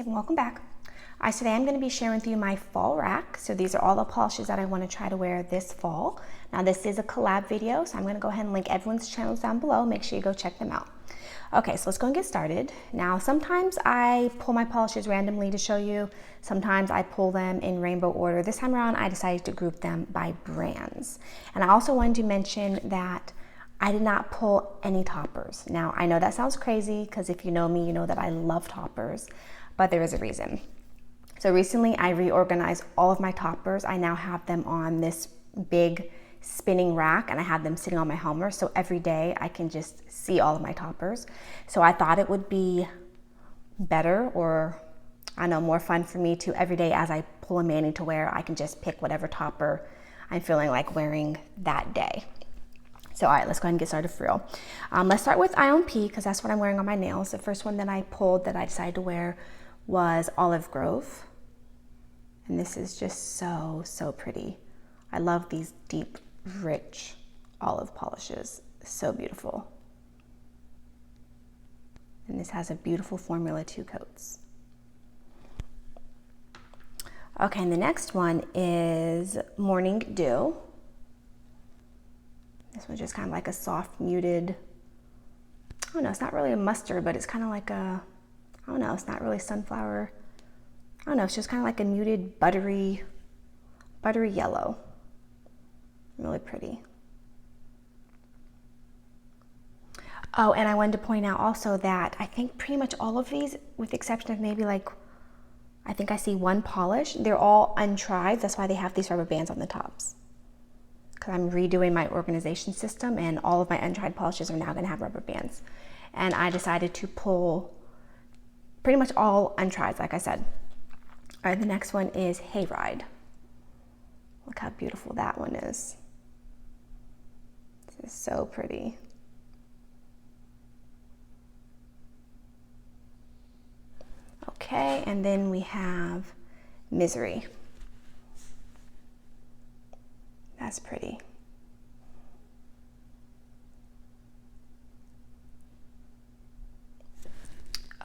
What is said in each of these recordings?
and welcome back. Today I'm going to be sharing with you my fall rack. So these are all the polishes that I want to try to wear this fall. Now this is a collab video, so I'm going to go ahead and link everyone's channels down below. Make sure you go check them out. Okay, so let's go and get started. Now sometimes I pull my polishes randomly to show you. Sometimes I pull them in rainbow order. This time around I decided to group them by brands. And I also wanted to mention that I did not pull any toppers. Now, I know that sounds crazy because if you know me, you know that I love toppers, but there is a reason. So recently I reorganized all of my toppers. I now have them on this big spinning rack and I have them sitting on my Helmer. So every day I can just see all of my toppers. So I thought it would be better, or I know, more fun for me to every day as I pull a mani to wear, I can just pick whatever topper I'm feeling like wearing that day. So all right, let's go ahead and get started for real. Let's start with IOP because that's what I'm wearing on my nails. The first one that I pulled that I decided to wear was Olive Grove. And this is just so pretty. I love these deep, rich olive polishes. So beautiful. And this has a beautiful formula, 2 coats. Okay, and the next one is Morning Dew. This one's just kind of like a soft, muted, I don't know, it's not really a mustard, but it's kind of like a, I don't know, it's not really sunflower. I don't know, it's just kind of like a muted, buttery yellow. Really pretty. Oh, and I wanted to point out also that I think pretty much all of these, with the exception of maybe like, I think I see one polish, they're all untried. That's why they have these rubber bands on the tops. Because I'm redoing my organization system and all of my untried polishes are now going to have rubber bands. And I decided to pull pretty much all untried, like I said. All right, the next one is Hayride. Look how beautiful that one is. This is so pretty. Okay, and then we have Misery. That's pretty.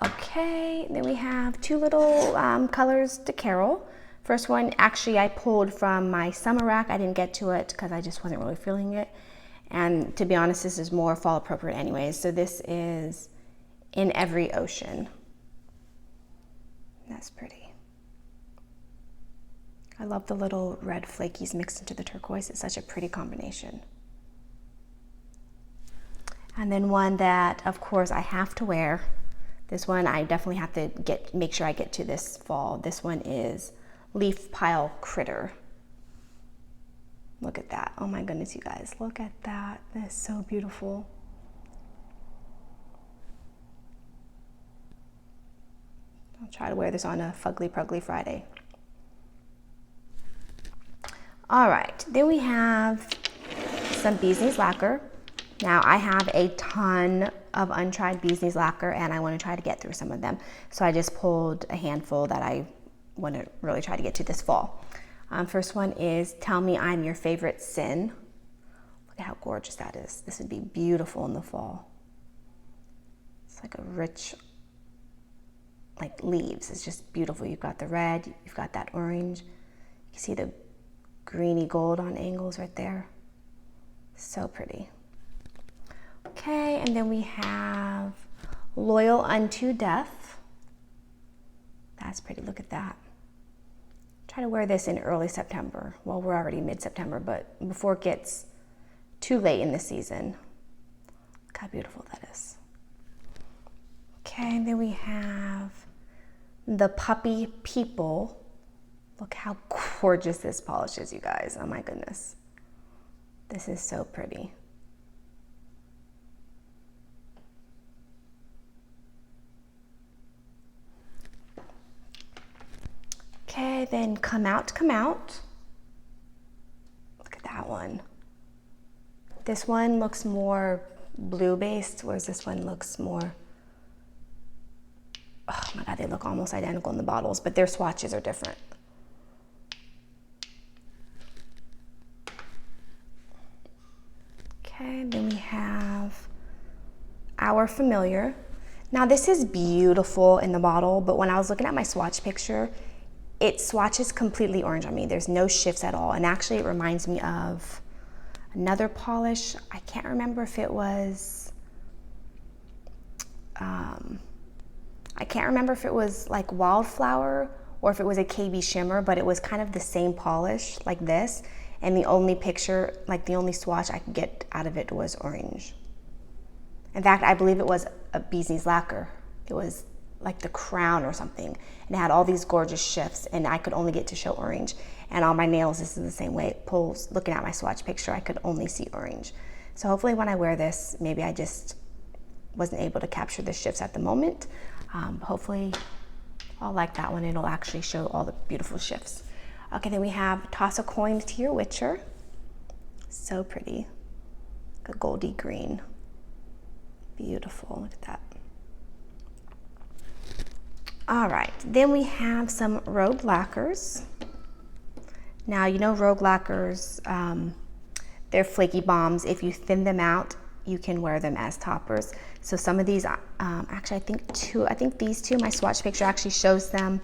Okay, then we have 2 little colors to Carol. First one, actually I pulled from my summer rack. I didn't get to it because I just wasn't really feeling it. And to be honest, this is more fall appropriate anyways. So this is In Every Ocean. That's pretty. I love the little red flakies mixed into the turquoise. It's such a pretty combination. And then one that, of course, I have to wear. This one I definitely have to make sure I get to this fall. This one is Leaf Pile Critter. Look at that. Oh my goodness, you guys. Look at that. That is so beautiful. I'll try to wear this on a Fugly Pugly Friday. All right, then we have some Bee's Knees lacquer. Now I have a ton of untried Bee's Knees lacquer and I want to try to get through some of them. So I just pulled a handful that I want to really try to get to this fall. First one is Tell Me I'm Your Favorite Sin. Look at how gorgeous that is. This would be beautiful in the fall. It's like a rich, like leaves. It's just beautiful. You've got the red, you've got that orange. You see the greeny gold on angles right there. So pretty. Okay, and then we have Loyal Unto Death. That's pretty, look at that. Try to wear this in early September. Well, we're already mid-September, but before it gets too late in the season. Look how beautiful that is. Okay, and then we have the Puppy People. Look how gorgeous this polish is, you guys. Oh my goodness. This is so pretty. Okay, then Come Out, Come Out. Look at that one. This one looks more blue-based, whereas this one looks more, oh my God, they look almost identical in the bottles, but their swatches are different. Okay, then we have Our Familiar. Now this is beautiful in the bottle, but when I was looking at my swatch picture, it swatches completely orange on me. There's no shifts at all. And actually it reminds me of another polish. I can't remember if it was, I can't remember if it was like Wildflower or if it was a KB Shimmer, but it was kind of the same polish like this. And the only picture, like the only swatch I could get out of it was orange. In fact, I believe it was a Bee's Knees Lacquer. It was like the crown or something. And it had all these gorgeous shifts and I could only get to show orange. And on my nails, this is the same way. It pulls, looking at my swatch picture, I could only see orange. So hopefully when I wear this, maybe I just wasn't able to capture the shifts at the moment. Hopefully I'll like that one. It'll actually show all the beautiful shifts. Okay, then we have Toss a Coin to Your Witcher. So pretty. A goldy green. Beautiful, look at that. All right, then we have some Rogue Lacquers. Now, you know Rogue Lacquers, they're flaky bombs. If you thin them out, you can wear them as toppers. So some of these, actually I think these two, my swatch picture actually shows them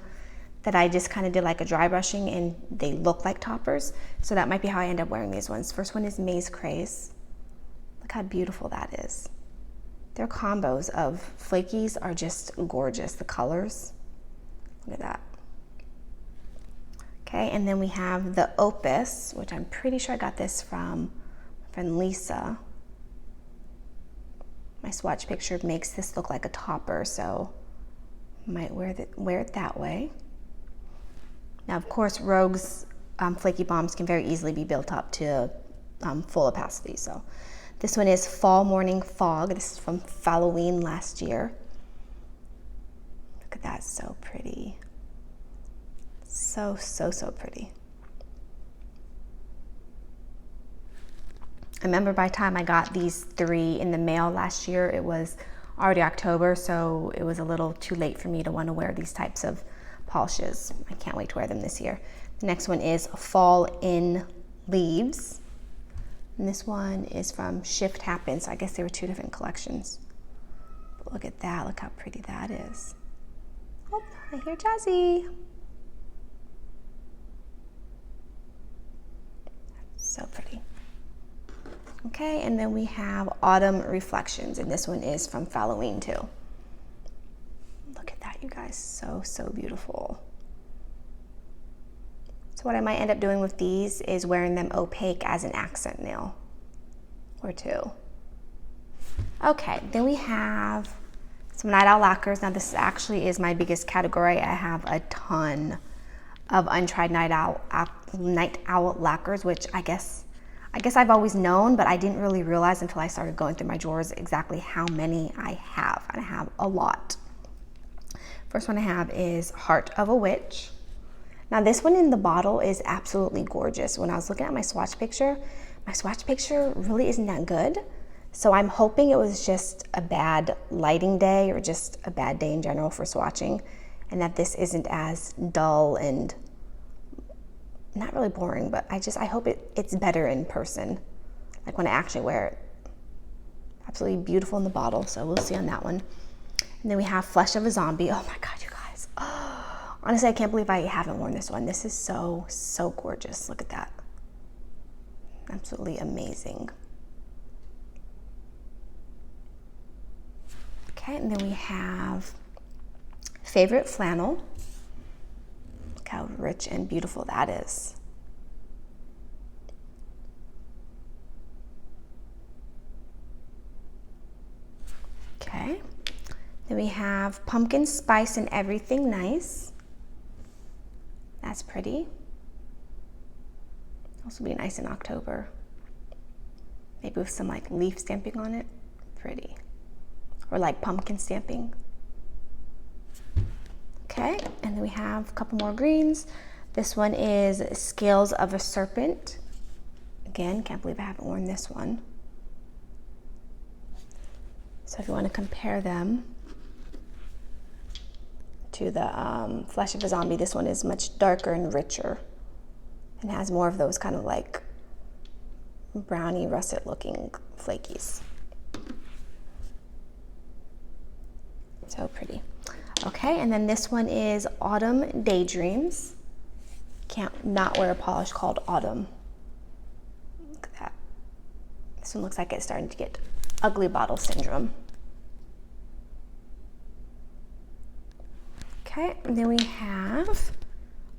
that I just kind of did like a dry brushing and they look like toppers. So that might be how I end up wearing these ones. First one is Maize Craze. Look how beautiful that is. Their combos of flakies are just gorgeous, the colors. Look at that. Okay, and then we have the Opus, which I'm pretty sure I got this from my friend Lisa. My swatch picture makes this look like a topper, so I might wear it that way. Now, of course, Rogue's flaky bombs can very easily be built up to full opacity. So this one is Fall Morning Fog. This is from Halloween last year. Look at that, so pretty. So, so, so pretty. I remember by the time I got these three in the mail last year, it was already October, so it was a little too late for me to want to wear these types of polishes. I can't wait to wear them this year. The next one is Fall in Leaves. And this one is from Shift Happens. So I guess there were two different collections. But look at that, look how pretty that is. Oh, I hear Jazzy. So pretty. Okay, and then we have Autumn Reflections, and this one is from Halloween too. Look at that, you guys, so, so beautiful. So what I might end up doing with these is wearing them opaque as an accent nail or two. Okay, then we have some Night Owl lacquers. Now this actually is my biggest category. I have a ton of untried Night Owl lacquers, which I guess I've always known, but I didn't really realize until I started going through my drawers exactly how many I have, and I have a lot. First one I have is Heart of a Witch. Now this one in the bottle is absolutely gorgeous. When I was looking at my swatch picture really isn't that good. So I'm hoping it was just a bad lighting day or just a bad day in general for swatching, and that this isn't as dull and not really boring, but I hope it's better in person, like when I actually wear it. Absolutely beautiful in the bottle, so we'll see on that one. And then we have Flesh of a Zombie. Oh my God, you guys. Oh, honestly, I can't believe I haven't worn this one. This is so, so gorgeous. Look at that. Absolutely amazing. Okay, and then we have Favorite Flannel. Look how rich and beautiful that is. Okay, then we have Pumpkin Spice and Everything Nice. That's pretty. Also be nice in October. Maybe with some like leaf stamping on it. Pretty. Or like pumpkin stamping. Okay, and then we have a couple more greens. This one is Scales of a Serpent. Again, can't believe I haven't worn this one. So if you want to compare them to the Flesh of a Zombie, this one is much darker and richer and has more of those kind of like browny russet looking flakies. So pretty. Okay, and then this one is Autumn Daydreams. Can't not wear a polish called Autumn. Look at that. This one looks like it's starting to get ugly bottle syndrome. Okay, and then we have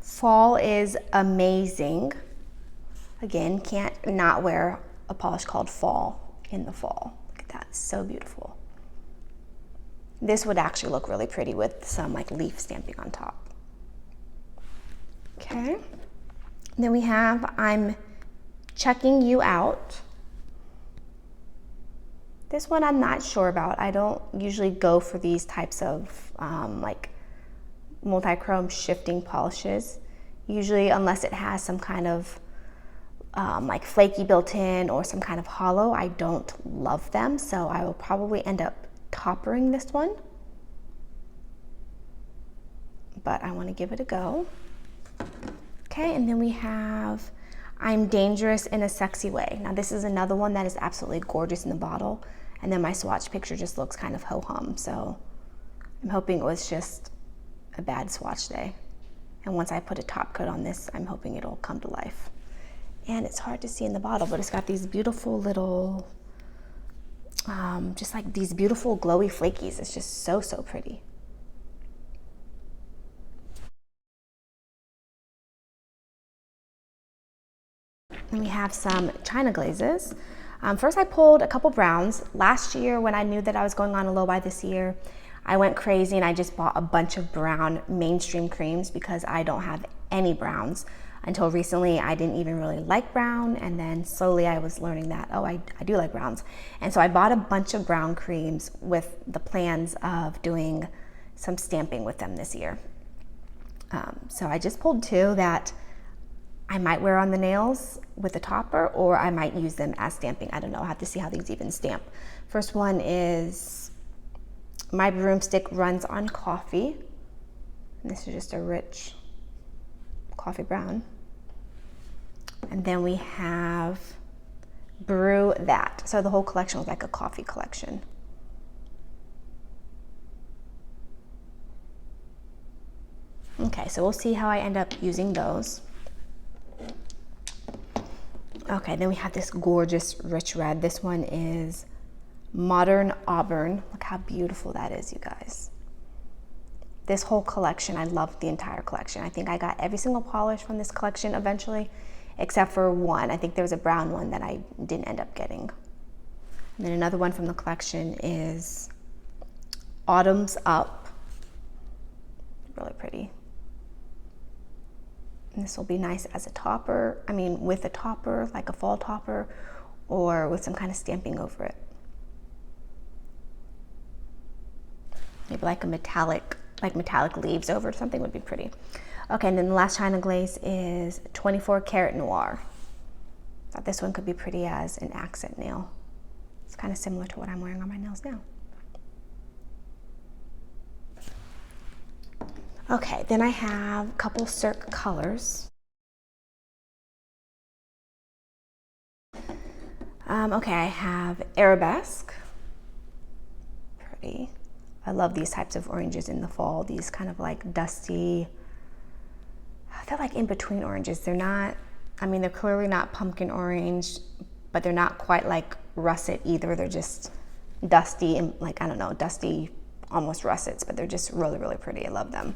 Fall is Amazing. Again, can't not wear a polish called Fall in the fall. Look at that, so beautiful. This would actually look really pretty with some like leaf stamping on top. Okay, then we have I'm Checking You Out. This one I'm not sure about. I don't usually go for these types of like multi-chrome shifting polishes. Usually, unless it has some kind of like flaky built in or some kind of hollow, I don't love them. So I will probably end up toppering this one. But I want to give it a go. Okay, and then we have I'm Dangerous in a Sexy Way. Now this is another one that is absolutely gorgeous in the bottle. And then my swatch picture just looks kind of ho-hum. So I'm hoping it was just a bad swatch day. And once I put a top coat on this, I'm hoping it'll come to life. And it's hard to see in the bottle, but it's got these beautiful little, just like these beautiful glowy flakies. It's just so, so pretty. And we have some China glazes. First I pulled a couple browns. Last year when I knew that I was going on a low buy this year, I went crazy and I just bought a bunch of brown mainstream creams because I don't have any browns. Until recently, I didn't even really like brown, and then slowly I was learning that, oh, I do like browns. And so I bought a bunch of brown creams with the plans of doing some stamping with them this year. So I just pulled two that I might wear on the nails with a topper, or I might use them as stamping. I don't know, I'll have to see how these even stamp. First one is My Broomstick Runs on Coffee. And this is just a rich coffee brown. And then we have Brew That. So the whole collection was like a coffee collection. Okay, so we'll see how I end up using those. Okay, then we have this gorgeous rich red. This one is Modern Auburn. Look how beautiful that is, you guys. This whole collection, I love the entire collection. I think I got every single polish from this collection eventually, except for one. I think there was a brown one that I didn't end up getting. And then another one from the collection is Autumn's Up. Really pretty. And this will be nice as a topper. I mean, with a topper, like a fall topper, or with some kind of stamping over it. Maybe like a metallic leaves over it, something would be pretty. Okay, and then the last China glaze is 24 Karat Noir. Thought this one could be pretty as an accent nail. It's kind of similar to what I'm wearing on my nails now. Okay, then I have a couple Cirque colors. Okay, I have Arabesque. Pretty. I love these types of oranges in the fall. These kind of like dusty, they're like in between oranges. They're not, I mean, they're clearly not pumpkin orange, but they're not quite like russet either. They're just dusty and like, I don't know, dusty, almost russets, but they're just really, really pretty. I love them.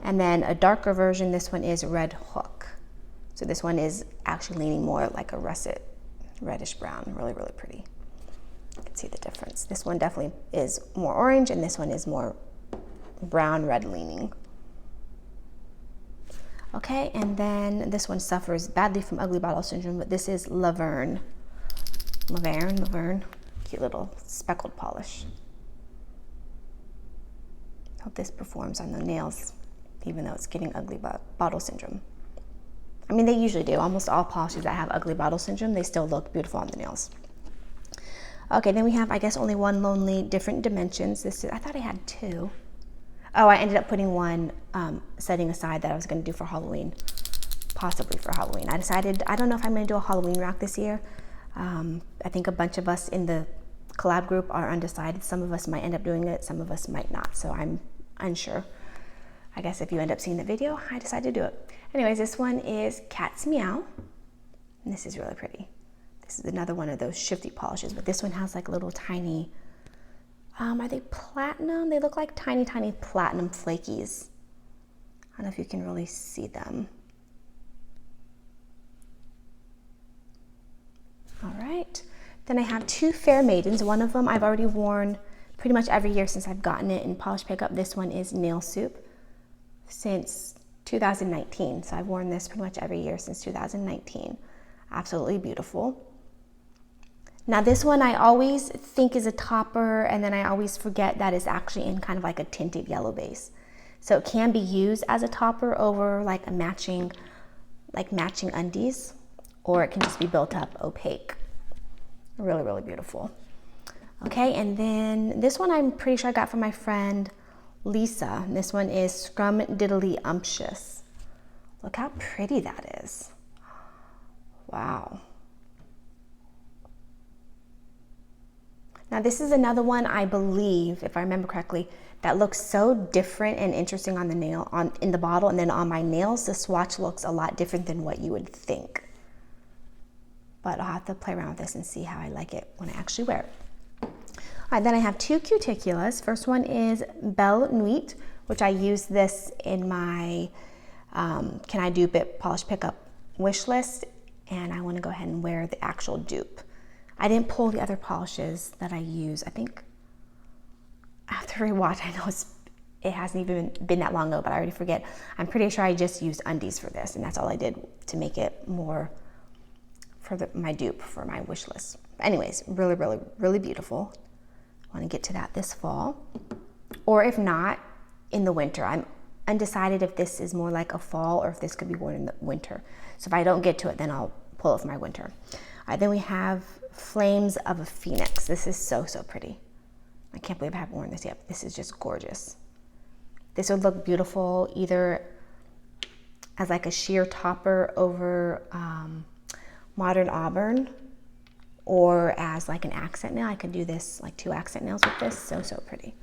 And then a darker version, this one is Red Hook. So this one is actually leaning more like a russet, reddish brown. Really, really pretty. You can see the difference. This one definitely is more orange, and this one is more brown, red leaning. Okay, and then this one suffers badly from ugly bottle syndrome, but this is Verne. Cute little speckled polish. Hope this performs on the nails, even though it's getting ugly bottle syndrome. I mean, they usually do. Almost all polishes that have ugly bottle syndrome, they still look beautiful on the nails. Okay, then we have, I guess, only one Lonely Different Dimensions. This is, I thought I had two. Oh, I ended up putting one setting aside that I was going to do for Halloween, possibly for Halloween. I decided, I don't know if I'm going to do a Halloween rack this year. I think a bunch of us in the collab group are undecided. Some of us might end up doing it, some of us might not. So I'm unsure. I guess if you end up seeing the video, I decided to do it. Anyways, this one is Cat's Meow. And this is really pretty. This is another one of those shifty polishes, but this one has like little tiny, are they platinum? They look like tiny, tiny platinum flakies. I don't know if you can really see them. All right. Then I have two Fair Maidens. One of them I've already worn pretty much every year since I've gotten it in Polish Pickup. This one is Nail Soup since 2019. So I've worn this pretty much every year since 2019. Absolutely beautiful. Now this one I always think is a topper, and then I always forget that it's actually in kind of like a tinted yellow base. So it can be used as a topper over like a matching undies, or it can just be built up opaque. Really, really beautiful. Okay, and then this one I'm pretty sure I got from my friend Lisa. And this one is Scrum Diddly Umptious. Look how pretty that is. Wow. Now this is another one, I believe, if I remember correctly, that looks so different and interesting on the nail, in the bottle, and then on my nails, the swatch looks a lot different than what you would think. But I'll have to play around with this and see how I like it when I actually wear it. All right, then I have two cuticulas. First one is Belle Nuit, which I use this in my Can I Dupe It Polish Pickup wish list, and I want to go ahead and wear the actual dupe. I didn't pull the other polishes that I use. I think I have to rewatch. I know it hasn't even been that long ago, but I already forget. I'm pretty sure I just used undies for this, and that's all I did to make it more for my dupe for my wish list. Anyways, really, really, really beautiful. I want to get to that this fall, or if not, in the winter. I'm undecided if this is more like a fall or if this could be worn in the winter. So if I don't get to it, then I'll pull it for my winter. All right, then we have Flames of a Phoenix. This is so, so pretty. I can't believe I haven't worn this yet. This is just gorgeous. This would look beautiful either as like a sheer topper over modern auburn, or as like an accent nail. I could do this like 2 accent nails with this. So, so pretty.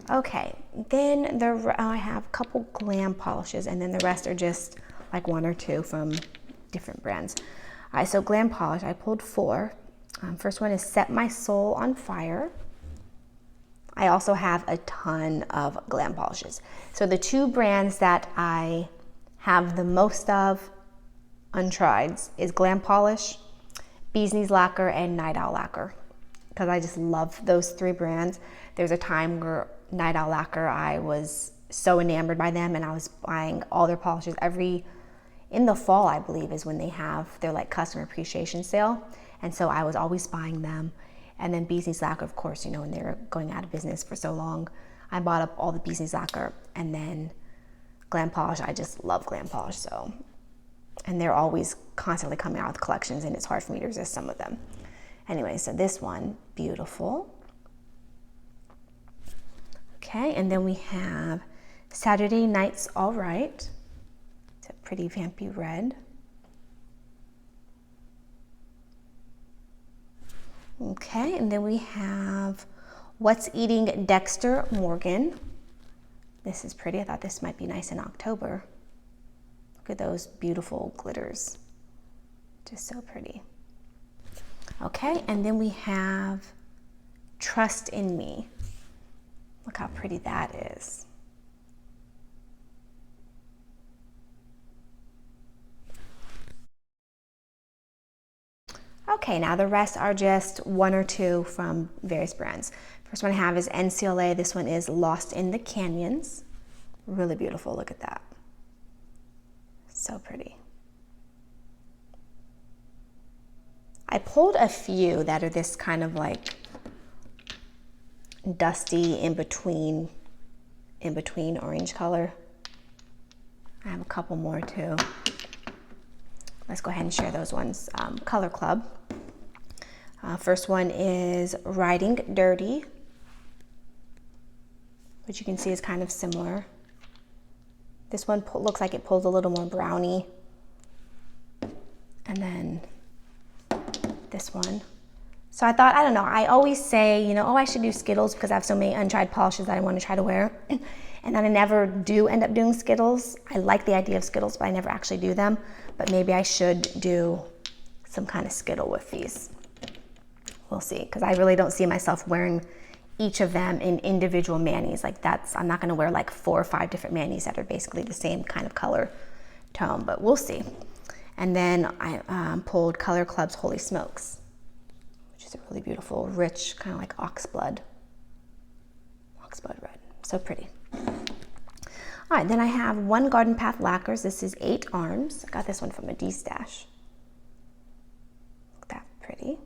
Okay, then I have a couple glam polishes, and then the rest are just like 1 or 2 from different brands. All right, so glam polish, I pulled 4. First one is Set My Soul on Fire. I also have a ton of glam polishes. So the 2 brands that I have the most of untried is Glam Polish, Bee's Knees Lacquer, and Night Owl Lacquer, because I just love those 3 brands. There's a time where Night Owl Lacquer, I was so enamored by them, and I was buying all their polishes in the fall, I believe, is when they have their like customer appreciation sale. And so I was always buying them. And then Bee's Knees Lacquer, of course, you know, when they were going out of business for so long, I bought up all the Bee's Knees Lacquer. And then Glam Polish, I just love Glam Polish. So, and they're always constantly coming out with collections, and it's hard for me to resist some of them. Anyway, so this one, beautiful. Okay, and then we have Saturday Night's All Right. It's a pretty vampy red. Okay, and then we have What's Eating Dexter Morgan. This is pretty. I thought this might be nice in October. Look at those beautiful glitters. Just so pretty. Okay, and then we have Trust in Me. Look how pretty that is. Okay, now the rest are just 1 or 2 from various brands. First one I have is NCLA. This one is Lost in the Canyons. Really beautiful, look at that. So pretty. I pulled a few that are this kind of like dusty in between orange color. I have a couple more too. Let's go ahead and share those ones. Color Club. First one is Riding Dirty, which you can see is kind of similar. This one looks like it pulls a little more browny. And then this one. So I thought, I don't know, I always say, you know, oh, I should do Skittles because I have so many untried polishes that I want to try to wear. And then I never do end up doing Skittles. I like the idea of Skittles, but I never actually do them. But maybe I should do some kind of Skittle with these. We'll see, because I really don't see myself wearing each of them in individual manis. Like I'm not gonna wear like 4 or 5 different manis that are basically the same kind of color tone, but we'll see. And then I pulled Color Club's Holy Smokes, which is a really beautiful, rich, kind of like oxblood red. So pretty. All right, then I have one Garden Path Lacquers. This is 8 arms. I got this one from a D-stash. Look that pretty.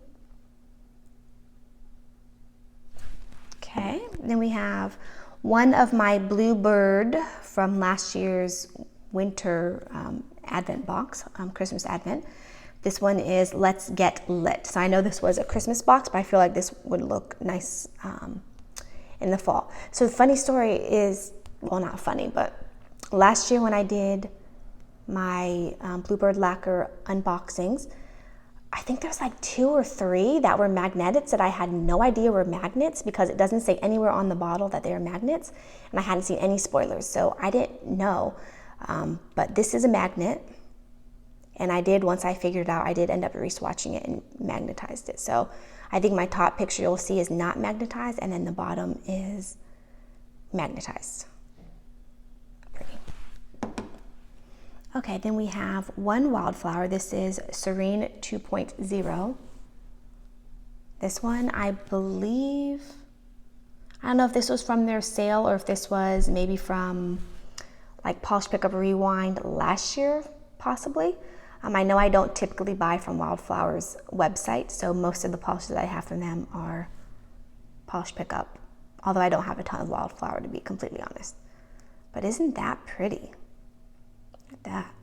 Okay, then we have one of my Bluebird from last year's winter Advent box, Christmas Advent. This one is Let's Get Lit. So I know this was a Christmas box, but I feel like this would look nice in the fall. So the funny story is, well, not funny, but last year when I did my Bluebird lacquer unboxings, I think there's like 2 or 3 that were magnetics that I had no idea were magnets because it doesn't say anywhere on the bottle that they are magnets, and I hadn't seen any spoilers, so I didn't know. But this is a magnet, and I did, once I figured it out, I did end up re-swatching it and magnetized it. So I think my top picture you'll see is not magnetized, and then the bottom is magnetized. Pretty. Okay, then we have one Wildflower. This is Serene 2.0. This one, I believe, I don't know if this was from their sale or if this was maybe from like Polish Pickup Rewind last year, possibly. I know I don't typically buy from Wildflower's website, so most of the polishes I have from them are Polish Pickup, although I don't have a ton of Wildflower, to be completely honest. But isn't that pretty? Look at that.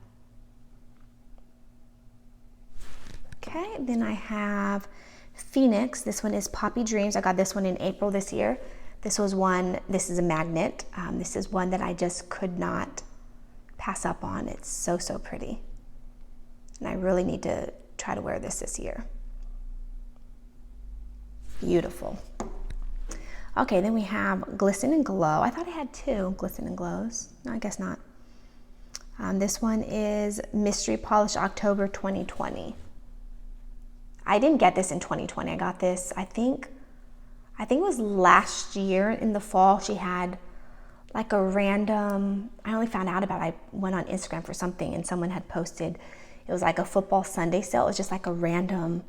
Okay, then I have Phoenix. This one is Poppy Dreams. I got this one in April this year. This was one, this is a magnet. This is one that I just could not pass up on. It's so, so pretty. And I really need to try to wear this year. Beautiful. Okay, then we have Glisten and Glow. I thought I had 2 Glisten and Glows. No, I guess not. This one is Mystery Polish October 2020. I didn't get this in 2020. I got this, I think it was last year in the fall. She had like a random, I only found out about it, I went on Instagram for something and someone had posted, it was like a football Sunday sale. It was just like a random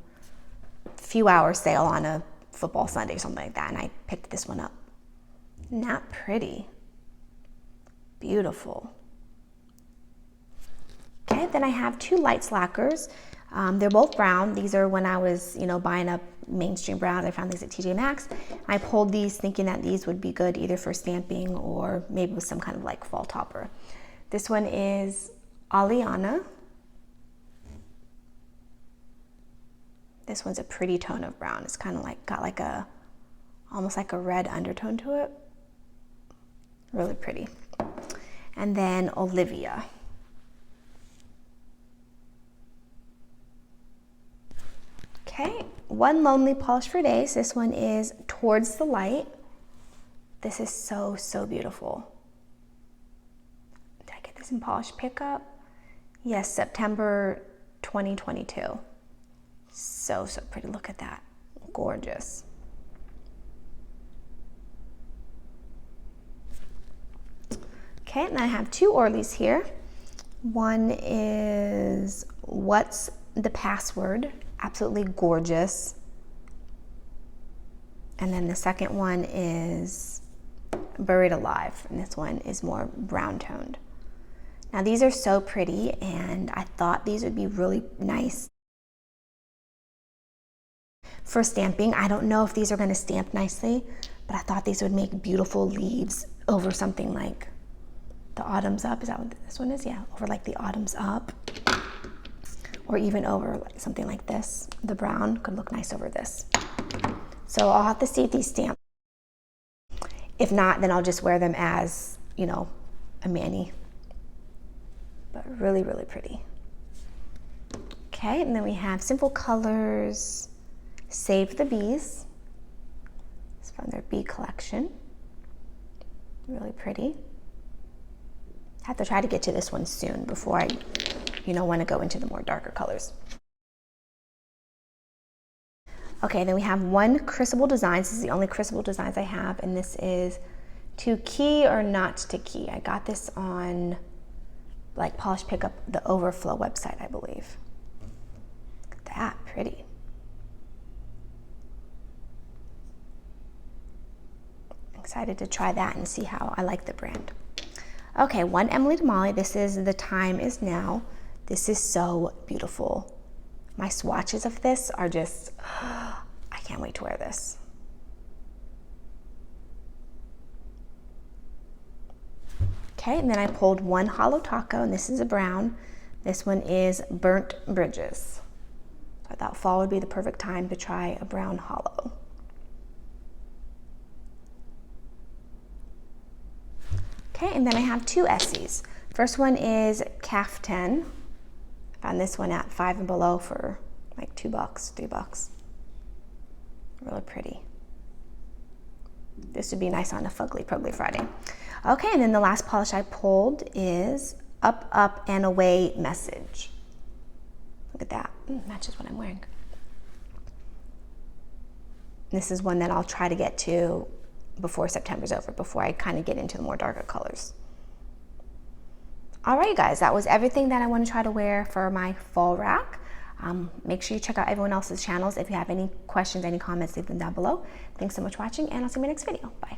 few hour sale on a football Sunday or something like that. And I picked this one up. Not pretty. Beautiful. Okay, then I have 2 Lights lacquers. They're both brown. These are when I was, buying up mainstream browns. I found these at TJ Maxx. I pulled these thinking that these would be good either for stamping or maybe with some kind of like fall topper. This one is Aliana. This one's a pretty tone of brown. It's kind of like got like almost like a red undertone to it. Really pretty. And then Olivia. Okay, one Lonely Polish for Days. This one is Towards the Light. This is so, so beautiful. Did I get this in Polish Pickup? Yes, September 2022. So, so pretty. Look at that. Gorgeous. Okay, and I have 2 Orleys here. One is What's the Password? Absolutely gorgeous. And then the second one is Buried Alive, and this one is more brown toned. Now these are so pretty, and I thought these would be really nice for stamping. I don't know if these are going to stamp nicely, but I thought these would make beautiful leaves over something like the Autumn's Up. Is that what this one is? Yeah, over like the Autumn's Up. Or even over something like this. The brown could look nice over this. So I'll have to see if these stamp. If not, then I'll just wear them as, a mani. But really, really pretty. Okay, and then we have Simple Colors, Save the Bees. It's from their bee collection. Really pretty. I have to try to get to this one soon before I, want to go into the more darker colors. Okay, then we have one Crucible Designs. This is the only Crucible Designs I have, and this is To Key or Not to Key. I got this on like Polish Pickup, the Overflow website, I believe. Look at that, pretty. Excited to try that and see how I like the brand. Okay, one Emily DeMolly. This is The Time Is Now. This is so beautiful. My swatches of this are just, I can't wait to wear this. Okay, and then I pulled one Hollow Taco, and this is a brown. This one is Burnt Bridges. So I thought fall would be the perfect time to try a brown hollow. Okay, and then I have two Essies. First one is Kaf-tan. I found this one at 5 and Below for like $2, $3. Really pretty. This would be nice on a Fugly Pugly Friday. Okay, and then the last polish I pulled is Up, Up, and Away Message. Look at that, matches what I'm wearing. This is one that I'll try to get to before September's over, before I kind of get into the more darker colors. All right, guys, that was everything that I want to try to wear for my fall rack. Make sure you check out everyone else's channels. If you have any questions, any comments, leave them down below. Thanks so much for watching, and I'll see you in my next video. Bye.